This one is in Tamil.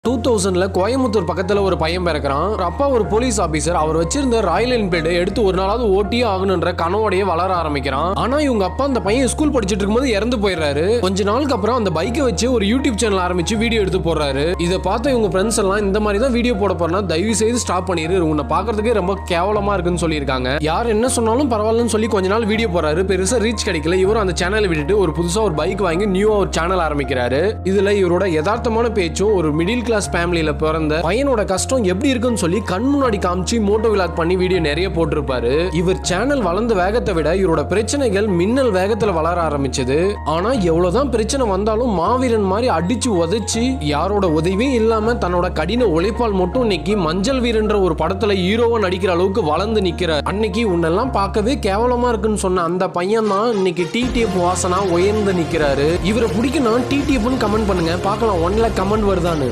2000ல கோயம்புத்தூர் பக்கத்துல ஒரு பையன் பிறக்கிறான். ஒரு அப்பா ஒரு போலீஸ் ஆபீசர். அவர் வச்சிருந்த ராயல் என்ஃபீல்டு எடுத்து ஒரு நாளாவது ஓட்டியே ஆகணும்ன்ற கனவோடய வளர ஆரம்பிக்கிறான். ஆனா இவங்க அப்பா அந்த பையன் ஸ்கூல் படிச்சிட்டு இருக்கும்போது இறந்து போயிடுறாரு. கொஞ்ச நாளுக்கு அப்புறம் அந்த பைக்கை வச்சு ஒரு யூடியூப் சேனல் ஆரம்பிச்சு வீடியோ எடுத்து போடுறாரு. இதை பார்த்த இவங்க ஃப்ரெண்ட்ஸ் எல்லாம் இந்த மாதிரி தான் வீடியோ போட போறனா தயவு செய்து ஸ்டாப் பண்ணிரு, உன்னை பாக்குறதுக்கே ரொம்ப கேவலமா இருக்குன்னு சொல்லியிருக்காங்க. யார் என்ன சொன்னாலும் பரவாயில்லன்னு சொல்லி கொஞ்ச நாள் வீடியோ போறாரு. பெருசா ரீச் கிடைக்கல. இவரும் அந்த சேனலை விட்டுட்டு ஒரு புதுசா ஒரு பைக் வாங்கி நியூ ஒரு சேனல் ஆரம்பிக்கிறாரு. இதுல இவரோட யதார்த்தமான பேச்சும் ஒரு மிடில் கிளாஸ் ஃபேமிலியில பிறந்த பையனோட கஷ்டம் எப்படி இருக்குன்னு சொல்லி கண் முன்னாடி காமிச்சு மோட்டோ விலாக் பண்ணி வீடியோ நிறைய போட்டிருப்பாரு. இவர் சேனல் வளர்ந்த வேகத்தை விட இவரோட பிரச்சனைகள் மின்னல் வேகத்துல வளர ஆரம்பிச்சது. ஆனா எவ்வளவுதான் பிரச்சனை வந்தாலும் மாவீரன் மாதிரி அடிச்சு உதைச்சு யாரோட உதவியும் இல்லாம தன்னோட கடின உழைப்பால் மட்டும் இன்னைக்கு மஞ்சள் வீரன்ற ஒரு படத்துல ஹீரோவா நடிக்கிற அளவுக்கு வளர்ந்து நிக்கிற அன்னைக்கு உன்னெல்லாம் பார்க்கவே கேவலமா இருக்குன்னு சொன்ன அந்த பையன் தான் இன்னைக்கு டிடிஎஃப் வாசனா உயர்ந்து நிக்கிறாரு. இவரை பிடிக்கணும் டிடிஎஃப்னு கமெண்ட் பண்ணுங்க, பார்க்கலாம் 1 lakh கமெண்ட் வருதான்னு.